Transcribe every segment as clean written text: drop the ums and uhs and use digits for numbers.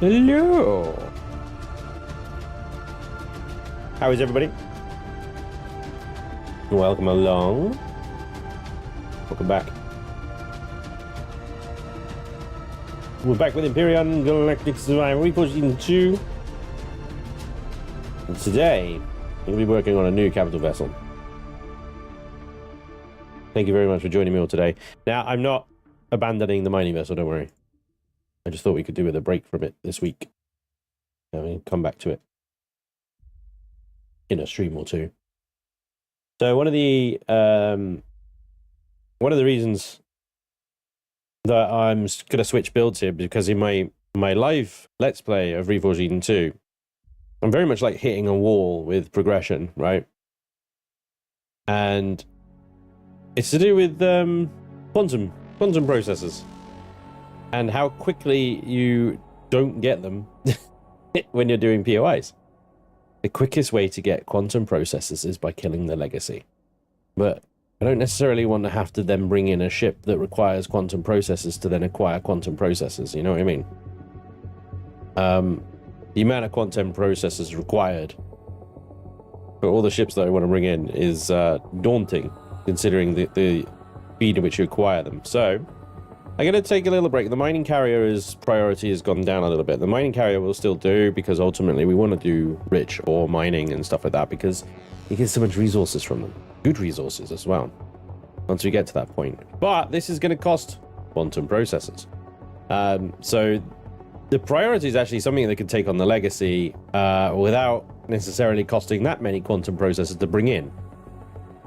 Hello. How is everybody? Welcome along. Welcome back. We're back with Empyrion, Galactic, Reforged Eden 2. And today, we'll be working on a new capital vessel. Thank you very much for joining me all today. Now, I'm not abandoning the mining vessel, don't worry. I just thought we could do with a break from it this week. And we'll come back to it in a stream or two. So one of the reasons that I'm going to switch builds here, because in my live Let's Play of Reforged Eden 2, I'm very much like hitting a wall with progression, right? And it's to do with quantum processors. And how quickly you don't get them when you're doing POIs. The quickest way to get quantum processors is by killing the legacy. But I don't necessarily want to have to then bring in a ship that requires quantum processors to then acquire quantum processors, you know what I mean? The amount of quantum processors required for all the ships that I want to bring in is daunting, considering the speed in which you acquire them. So I'm going to take a little break. The mining carrier's priority has gone down a little bit. The mining carrier will still do, because ultimately we want to do rich ore mining and stuff like that, because you get so much resources from them. Good resources as well, once we get to that point. But this is going to cost quantum processors. So the priority is actually something that can take on the legacy without necessarily costing that many quantum processors to bring in.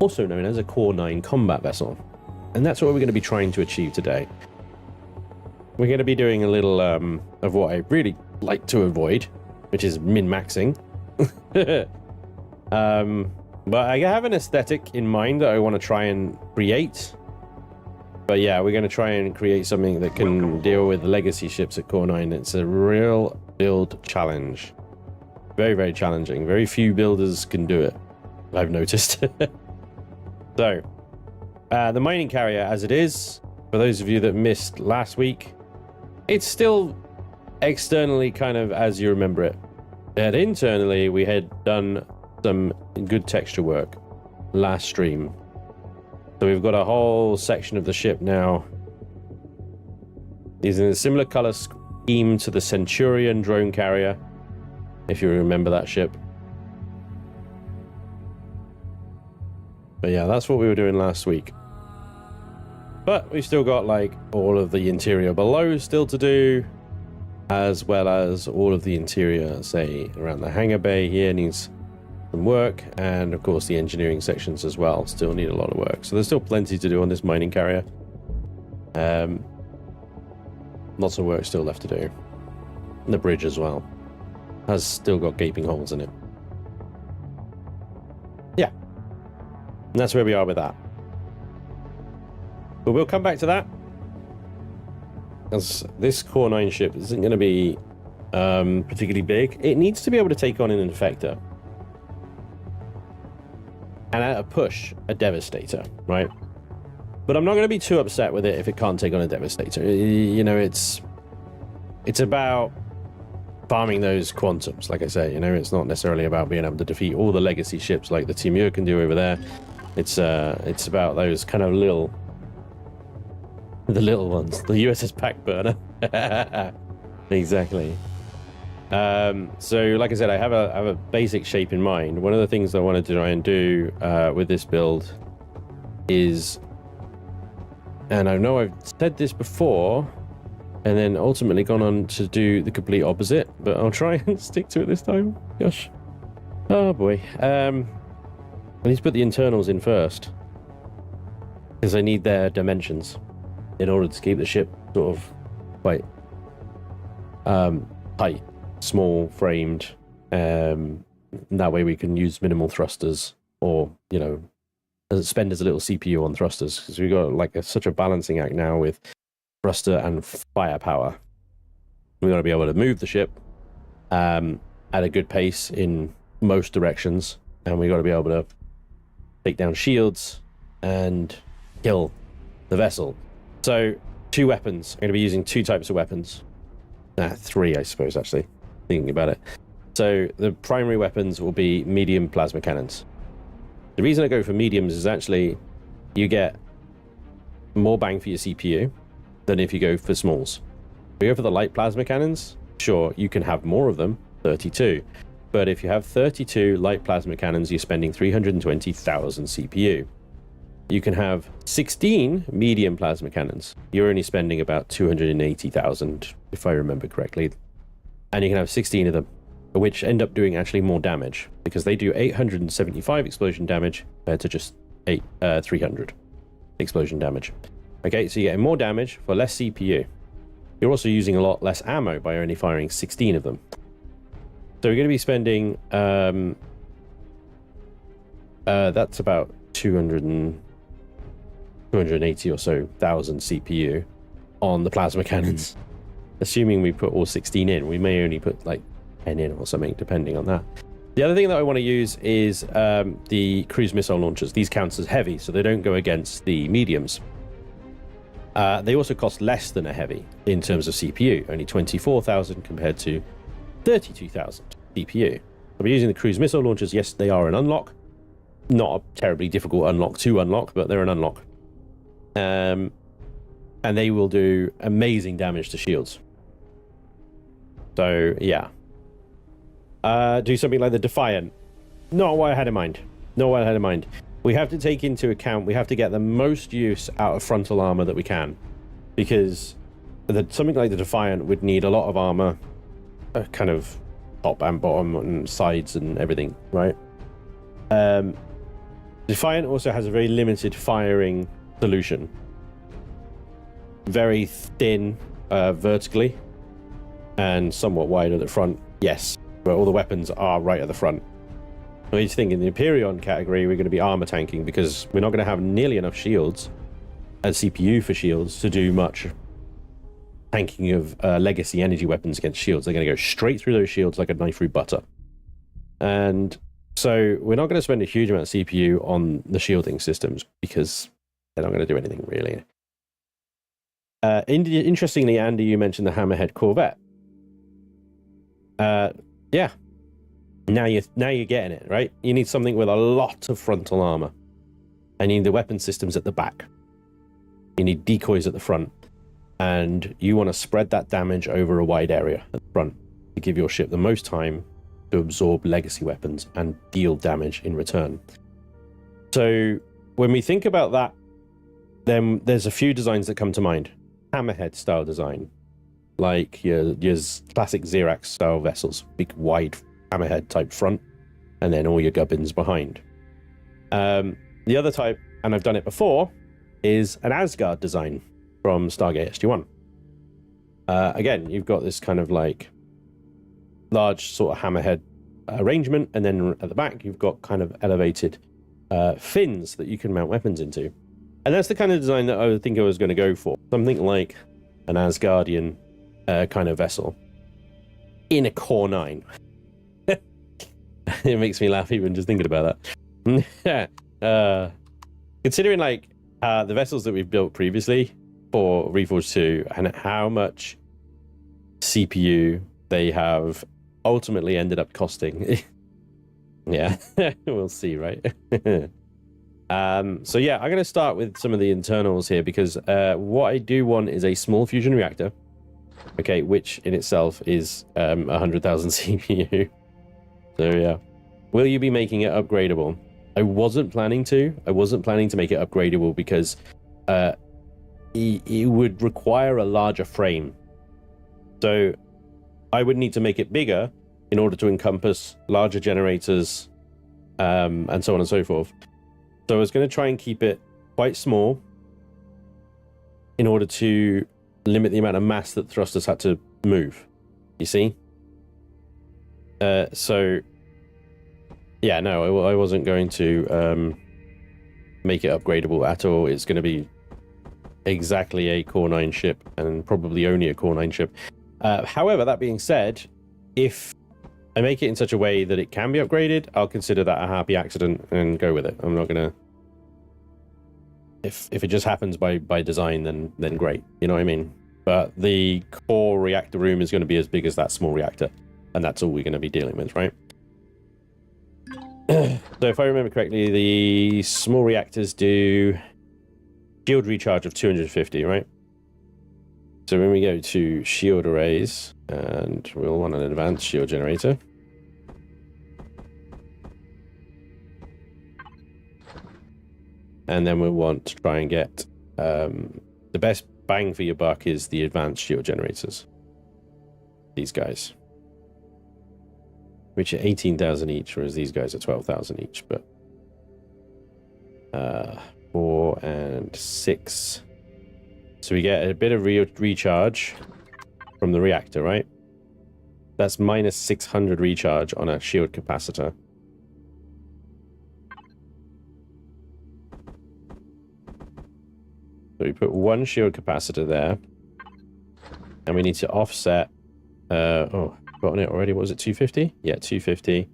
Also known as a Core 9 combat vessel. And that's what we're going to be trying to achieve today. We're going to be doing a little of what I really like to avoid, which is min-maxing. But I have an aesthetic in mind that I want to try and create. But yeah, we're going to try and create something that can deal with legacy ships at Core 9. It's a real build challenge. Very, very challenging. Very few builders can do it, I've noticed. So, the mining carrier as it is, for those of you that missed last week, it's still externally kind of as you remember it. And internally, we had done some good texture work last stream. So we've got a whole section of the ship now. Is in a similar color scheme to the Centurion drone carrier, if you remember that ship. But yeah, that's what we were doing last week. But we've still got like all of the interior below still to do, as well as all of the interior, say around the hangar bay here needs some work, and of course the engineering sections as well still need a lot of work. So there's still plenty to do on this mining carrier. Lots of work still left to do. And the bridge as well has still got gaping holes in it. Yeah, and that's where we are with that. But we'll come back to that, as this Core 9 ship isn't going to be particularly big. It needs to be able to take on an Infector. And at a push, a Devastator, right? But I'm not going to be too upset with it if it can't take on a Devastator. You know, it's about farming those quantums, like I say. You know, it's not necessarily about being able to defeat all the legacy ships like the Timur can do over there. It's about those kind of little ones, the USS Pack Burner. Exactly. So like I said, I have a basic shape in mind. One of the things I wanted to try and do with this build is, and I know I've said this before and then ultimately gone on to do the complete opposite, but I'll try and stick to it this time. Gosh. Oh boy. I need to put the internals in first, because I need their dimensions in order to keep the ship sort of quite tight, small framed. That way we can use minimal thrusters, or, you know, spend as little CPU on thrusters, because we've got like such a balancing act now with thruster and firepower. We've got to be able to move the ship at a good pace in most directions, and we've got to be able to take down shields and kill the vessel. So 2 weapons. I'm going to be using 2 types of weapons. 3, I suppose, actually, thinking about it. So the primary weapons will be medium plasma cannons. The reason I go for mediums is actually you get more bang for your CPU than if you go for smalls. If you go for the light plasma cannons, sure, you can have more of them, 32. But if you have 32 light plasma cannons, you're spending 320,000 CPU. You can have 16 medium plasma cannons. You're only spending about 280,000, if I remember correctly. And you can have 16 of them, which end up doing actually more damage, because they do 875 explosion damage compared to just 300 explosion damage. Okay, so you're getting more damage for less CPU. You're also using a lot less ammo by only firing 16 of them. So we're going to be spending, that's about 280 or so thousand CPU on the plasma cannons. Assuming we put all 16 in, we may only put like 10 in or something, depending on that. The other thing that I want to use is the cruise missile launchers. These count as heavy, so they don't go against the mediums. They also cost less than a heavy in terms of CPU, only 24,000 compared to 32,000 CPU. I'll be using the cruise missile launchers. Yes, they are an unlock. Not a terribly difficult unlock to unlock, but they're an unlock. And they will do amazing damage to shields. So, yeah. Do something like the Defiant. Not what I had in mind. Not what I had in mind. We have to take into account, we have to get the most use out of frontal armor that we can. Because something like the Defiant would need a lot of armor, kind of top and bottom and sides and everything, right? Defiant also has a very limited firing solution. Very thin vertically and somewhat wide at the front, yes, but all the weapons are right at the front. I need to think in the Empyrion category, we're going to be armor tanking because we're not going to have nearly enough shields and CPU for shields to do much tanking of legacy energy weapons against shields. They're going to go straight through those shields like a knife through butter. And so we're not going to spend a huge amount of CPU on the shielding systems because they're not going to do anything really. Interestingly, Andy, you mentioned the Hammerhead Corvette. Yeah. Now you're getting it, right? You need something with a lot of frontal armor. And you need the weapon systems at the back. You need decoys at the front. And you want to spread that damage over a wide area at the front to give your ship the most time to absorb legacy weapons and deal damage in return. So when we think about that, then there's a few designs that come to mind. Hammerhead style design, like your classic Xerax style vessels, big wide hammerhead type front, and then all your gubbins behind. The other type, and I've done it before, is an Asgard design from Stargate SG-1. Again, you've got this kind of like large sort of hammerhead arrangement, and then at the back you've got kind of elevated fins that you can mount weapons into. And that's the kind of design that I think I was going to go for. Something like an Asgardian kind of vessel in a Core 9. It makes me laugh even just thinking about that. Considering like the vessels that we've built previously for Reforged 2 and how much CPU they have ultimately ended up costing. Yeah, we'll see, right? So yeah, I'm going to start with some of the internals here because what I do want is a small fusion reactor, okay, which in itself is 100,000 CPU. So yeah, will you be making it upgradable? I wasn't planning to. I wasn't planning to make it upgradable because it would require a larger frame. So I would need to make it bigger in order to encompass larger generators and so on and so forth. So I was going to try and keep it quite small in order to limit the amount of mass that thrusters had to move. You see? So, yeah, no, I wasn't going to make it upgradable at all. It's going to be exactly a Core 9 ship and probably only a Core 9 ship. However, that being said, if I make it in such a way that it can be upgraded, I'll consider that a happy accident and go with it. I'm not gonna. If it just happens by design, then great. You know what I mean? but the core reactor room is going to be as big as that small reactor, and that's all we're going to be dealing with, right? So if I remember correctly, the small reactors do shield recharge of 250, right? So when we go to shield arrays, and we'll want an advanced shield generator. And then we'll want to try and get the best bang for your buck is the advanced shield generators. These guys. Which are 18,000 each, whereas these guys are 12,000 each, but 4 and 6. So we get a bit of recharge from the reactor, right? That's minus 600 recharge on a shield capacitor. So we put one shield capacitor there, and we need to offset. Oh, got on it already. What was it? 250? Yeah, 250.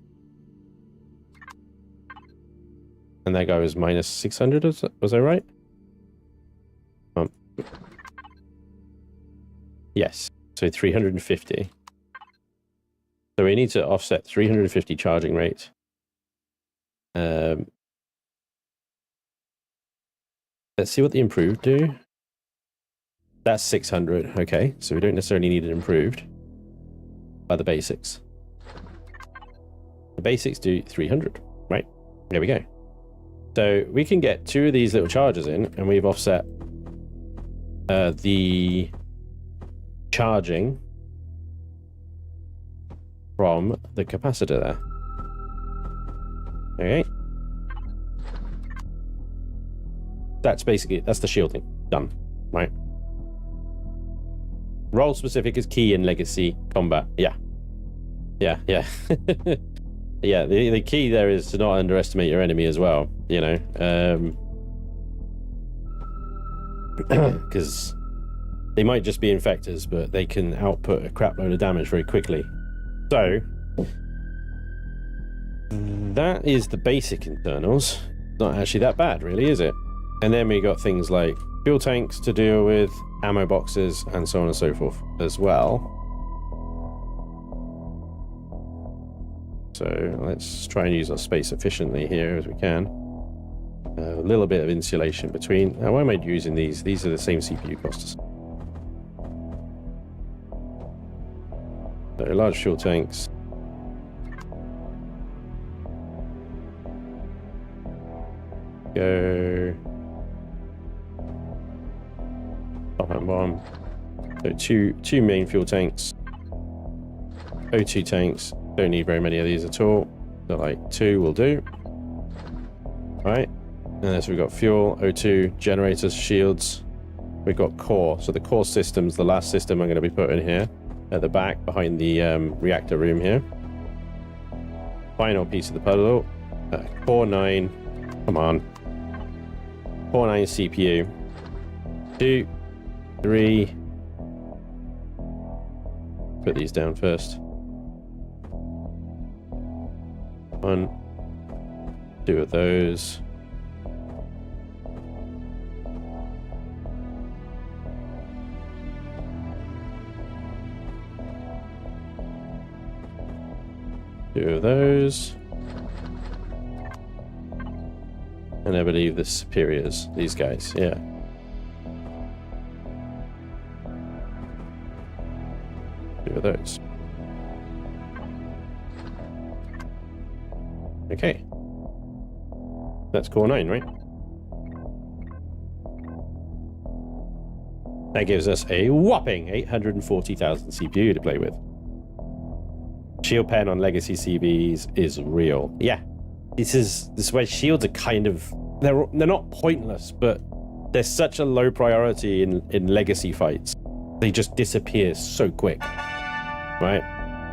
And that guy was minus 600. Was I right? Yes. So 350. So we need to offset 350 charging rate. Let's see what the improved do. That's 600. Okay, so we don't necessarily need it improved by the basics. The basics do 300, right? There we go. So we can get 2 of these little chargers in, and we've offset the charging from the capacitor there. Okay. That's basically, that's the shielding. Done. Right. Role specific is key in Legacy combat. Yeah. Yeah, yeah. Yeah, the key there is to not underestimate your enemy as well, you know. Because they might just be infectors, but they can output a crap load of damage very quickly. So, that is the basic internals. Not actually that bad, really, is it? And then we got things like fuel tanks to deal with, ammo boxes, and so on and so forth as well. So let's try and use our space efficiently here as we can. A little bit of insulation between. Now, why am I using these? These are the same CPU costs. So large fuel tanks. Go. Top and bottom. So two main fuel tanks. O2 tanks. Don't need very many of these at all. So like 2 will do. Right. And so we've got fuel, O2, generators, shields. We've got core. So the core system's the last system I'm going to be putting here at the back behind the reactor room here. Final piece of the puzzle. Core 9. Come on. Core 9 CPU. 2, 3. Put these down first. 1, 2 of those. Two of those. And I believe the superiors, these guys, yeah. Two of those. Okay. That's core 9, right? That gives us a whopping 840,000 CPU to play with. Shield pen on legacy CVs is real. Yeah. This is where shields are kind of, they're not pointless, but they're such a low priority in legacy fights. They just disappear so quick. Right?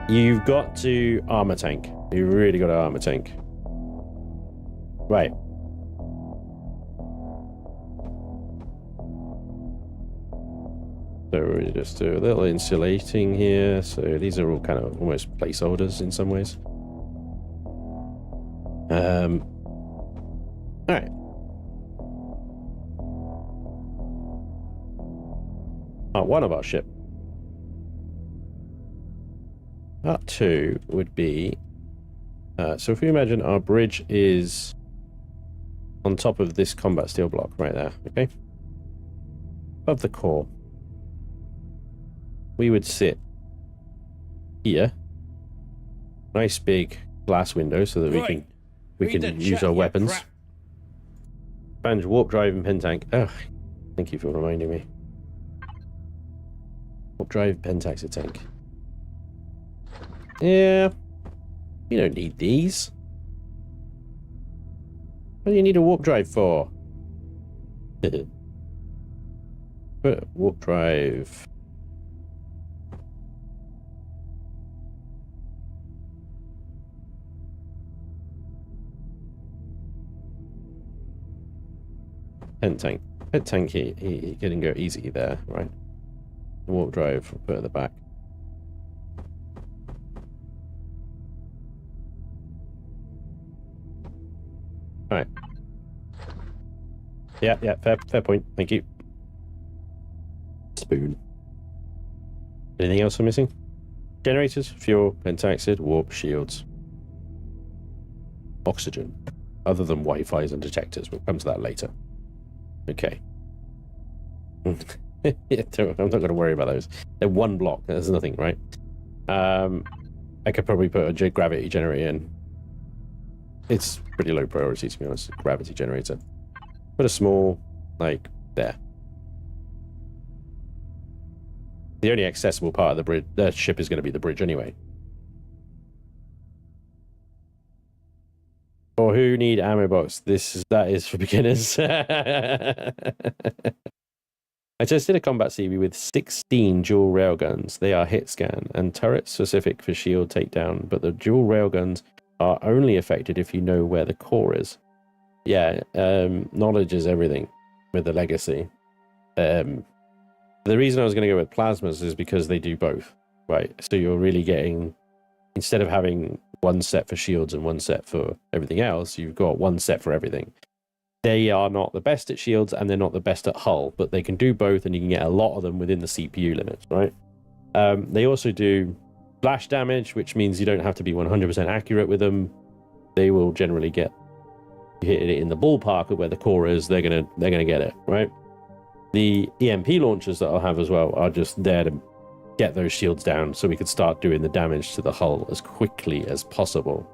You've got to armor tank. You really got to armor tank. Right. So we just do a little insulating here. So these are all kind of almost placeholders in some ways. All right. part 1 of our ship. Part 2 would be... so if we imagine our bridge is on top of this combat steel block right there, okay? Above the core. We would sit here. Nice big glass window so that we can use our weapons. Spanj, warp drive and pen tank. Oh, thank you for reminding me. Warp drive, pen taxer tank. Yeah, you don't need these. What do you need a warp drive for? Put warp drive. Pen tank. Pen tank, he can go easy there, right? Warp drive, we'll put it at the back. Alright. Yeah, fair point. Thank you. Spoon. Anything else I'm missing? Generators, fuel, pentaxid, warp, shields. Oxygen. Other than Wi-Fi's and detectors. We'll come to that later. Okay. Yeah, I'm not going to worry about those. They're one block. There's nothing, right? I could probably put a gravity generator in. It's pretty low priority, to be honest. Gravity generator. Put a small, like, there. The only accessible part of the bridge, the ship is going to be the bridge anyway. For who need ammo box? That is for beginners. I tested a combat CV with 16 dual railguns. They are hit scan and turret specific for shield takedown, but the dual railguns are only affected if you know where the core is. Yeah, knowledge is everything with the Legacy. The reason I was going to go with plasmas is because they do both, right? So you're really getting, instead of having one set for shields and one set for everything else, you've got one set for everything. They are not the best at shields and they're not the best at hull, but they can do both and you can get a lot of them within the CPU limits, right? They also do splash damage, which means you don't have to be 100% accurate with them. They will generally get hit it in the ballpark of where the core is. They're gonna get it, right? The EMP launchers that I'll have as well are just there to get those shields down so we could start doing the damage to the hull as quickly as possible.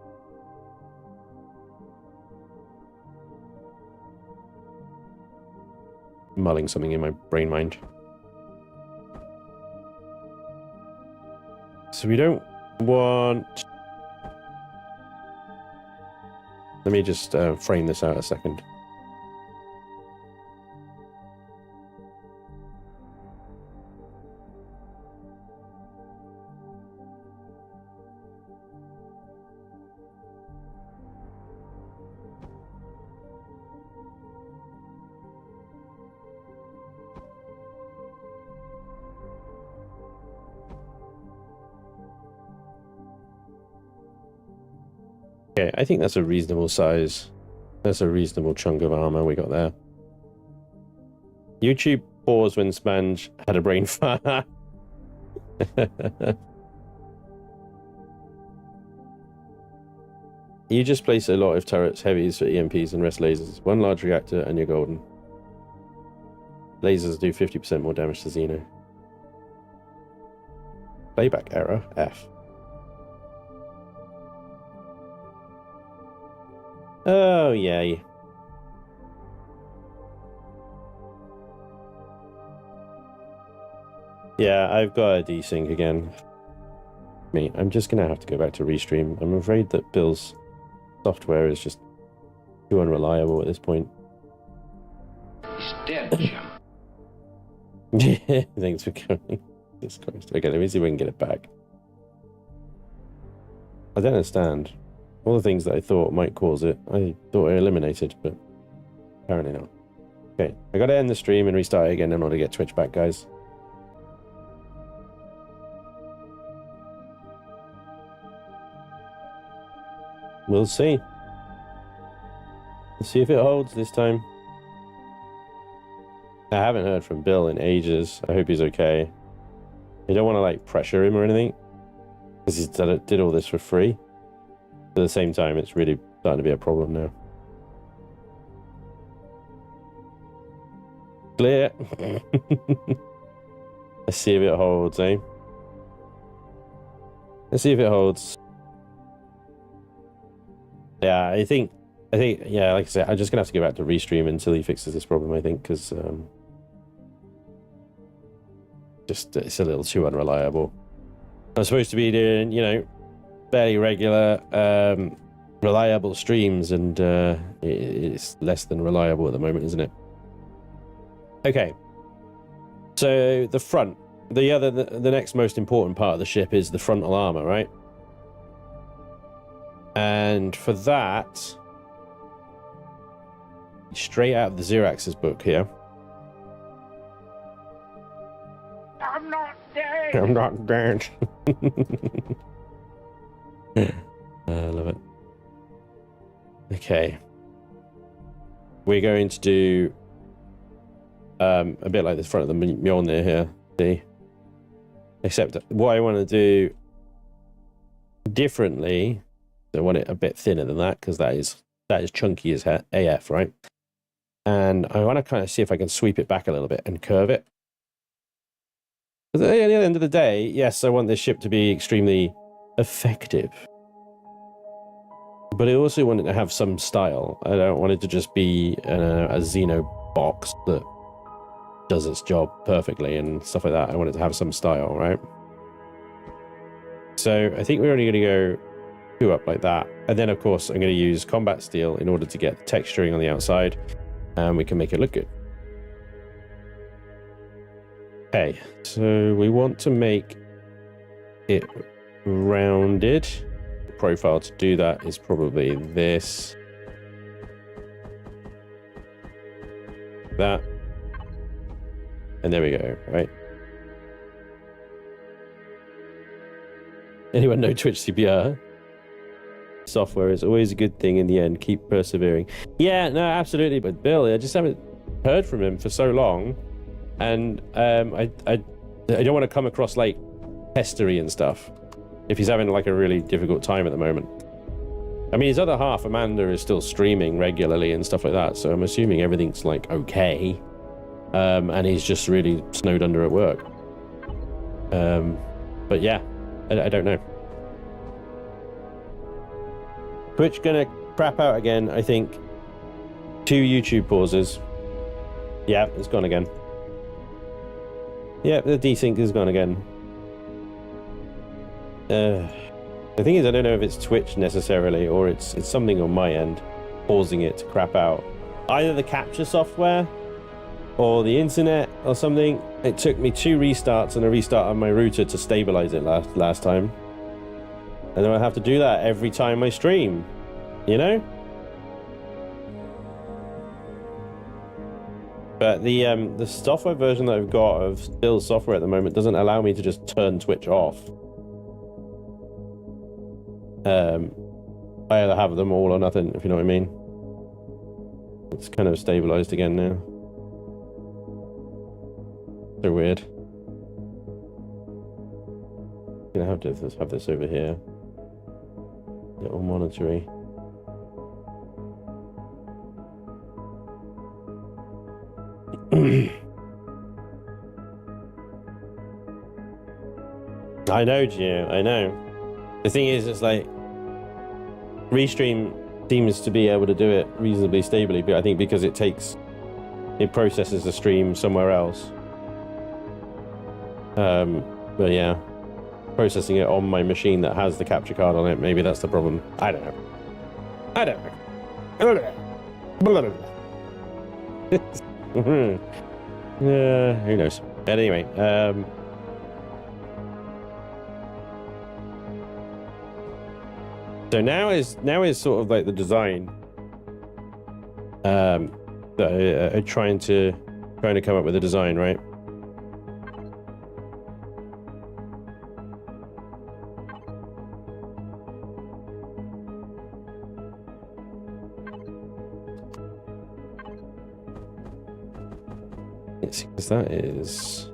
Mulling something in my brain mind. So we don't want... Let me just frame this out a second. Okay, I think that's a reasonable size. That's a reasonable chunk of armor we got there. YouTube paused when Spanj had a brain fart. You just place a lot of turrets, heavies for EMPs and rest lasers. One large reactor and you're golden. Lasers do 50% more damage to Xeno. Playback error, F. Oh, yay. Yeah, I've got a desync again. I'm just going to have to go back to restream. I'm afraid that Bill's software is just too unreliable at this point. He's dead, Jim. Yeah, thanks for coming. Jesus Christ. Okay, let me see if we can get it back. I don't understand. All the things that I thought might cause it, I thought I eliminated, but apparently not. Okay, I gotta end the stream and restart it again in order to get Twitch back, guys. We'll see. Let's see if it holds this time. I haven't heard from Bill in ages. I hope he's okay. You don't want to like pressure him or anything, because he did all this for free. But at the same time, it's really starting to be a problem now. Clear. Let's see if it holds, eh? Let's see if it holds. Yeah, I think, yeah, like I said, I'm just gonna have to go back to restream until he fixes this problem, I think, because just it's a little too unreliable. I'm supposed to be doing, you know, fairly regular, reliable streams, and it's less than reliable at the moment, isn't it? Okay. So the front, the next most important part of the ship is the frontal armor, right? And for that, straight out of the Xerax's book here. I'm not dead. I'm not dead. I love it. Okay. We're going to do a bit like the front of the Mjolnir here. See? Except what I want to do differently, I want it a bit thinner than that, because that is chunky as AF, right? And I want to kind of see if I can sweep it back a little bit and curve it. Because at the end of the day, yes, I want this ship to be extremely effective. But I also want it to have some style. I don't want it to just be a Xeno box that does its job perfectly and stuff like that. I want it to have some style, right? So I think we're only going to go 2 up like that. And then, of course, I'm going to use combat steel in order to get the texturing on the outside. And we can make it look good. Okay, so we want to make it rounded. The profile to do that is probably this. That. And there we go, right? Anyone know Twitch CPR? Software is always a good thing in the end. Keep persevering. Yeah, no, absolutely. But Bill, I just haven't heard from him for so long. And I don't want to come across like pestery and stuff if he's having like a really difficult time at the moment. I mean, his other half, Amanda, is still streaming regularly and stuff like that, so I'm assuming everything's like okay, and he's just really snowed under at work. But yeah, I don't know. Twitch gonna crap out again, I think. 2 YouTube pauses. Yeah, it's gone again. Yeah, the desync is gone again. The thing is, I don't know if it's Twitch necessarily, or it's something on my end causing it to crap out. Either the capture software or the internet or something. It took me 2 restarts and a restart on my router to stabilize it last time. And then I have to do that every time I stream, you know? But the software version that I've got of Bill's software at the moment doesn't allow me to just turn Twitch off. I either have them all or nothing, if you know what I mean. It's kind of stabilized again now. So weird. I'm gonna have to have this over here. Little monitory. I know, Gio, I know. The thing is, it's like Restream seems to be able to do it reasonably stably, but I think because it processes the stream somewhere else. But yeah, processing it on my machine that has the capture card on it, maybe that's the problem. I don't know. I don't know. Yeah, who knows? But anyway, so now is sort of like the design that I'm trying to come up with a design, right? Let's see, because that is...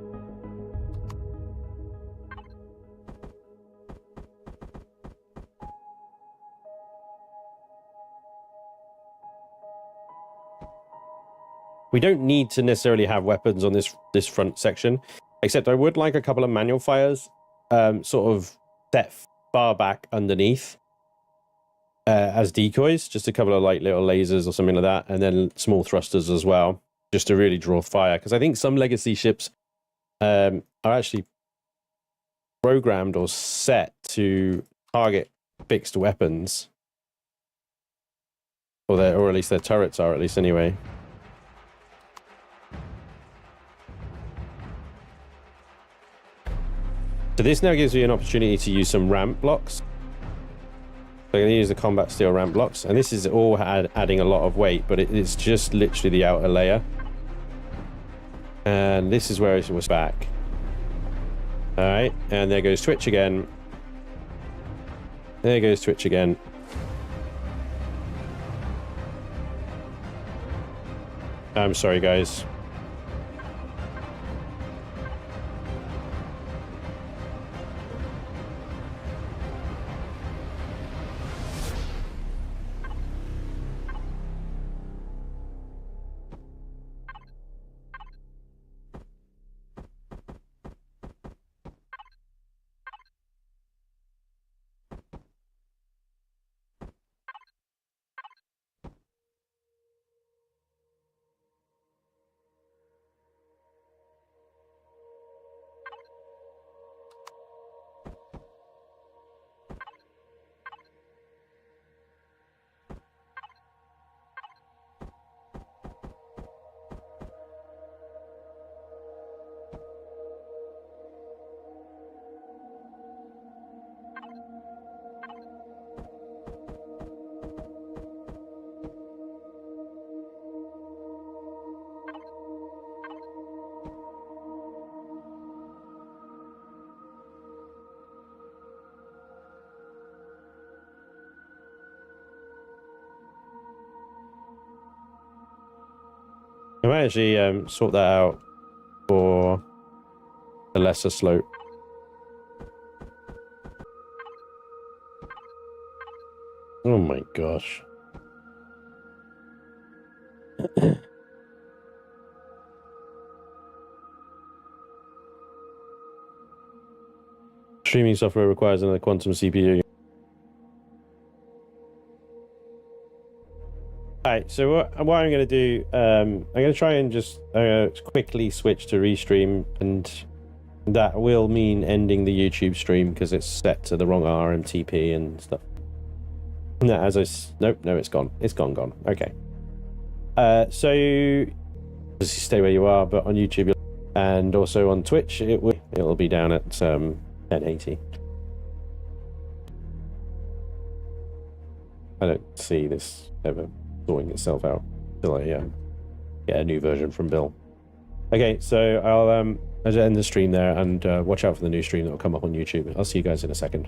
We don't need to necessarily have weapons on this front section, except I would like a couple of manual fires sort of set far back underneath as decoys, just a couple of like little lasers or something like that, and then small thrusters as well, just to really draw fire. Because I think some legacy ships are actually programmed or set to target fixed weapons, or at least their turrets are, at least anyway. So this now gives you an opportunity to use some ramp blocks. So I'm going to use the combat steel ramp blocks, and this is all adding a lot of weight, but it's just literally the outer layer. And this is where it was back. All right, and there goes Twitch again. There goes Twitch again. I'm sorry, guys. I might actually sort that out for the lesser slope. Oh my gosh. Streaming software requires another quantum CPU. Alright, so what I'm going to do, I'm going to try and just quickly switch to restream, and that will mean ending the YouTube stream because it's set to the wrong RMTP and stuff. No, nope, no, it's gone. It's gone. Okay. So just stay where you are, but on YouTube and also on Twitch, it'll be down at 1080. I don't see this ever sorting itself out till I get a new version from Bill. Okay, so I'll end the stream there, and watch out for the new stream that will come up on YouTube. I'll see you guys in a second.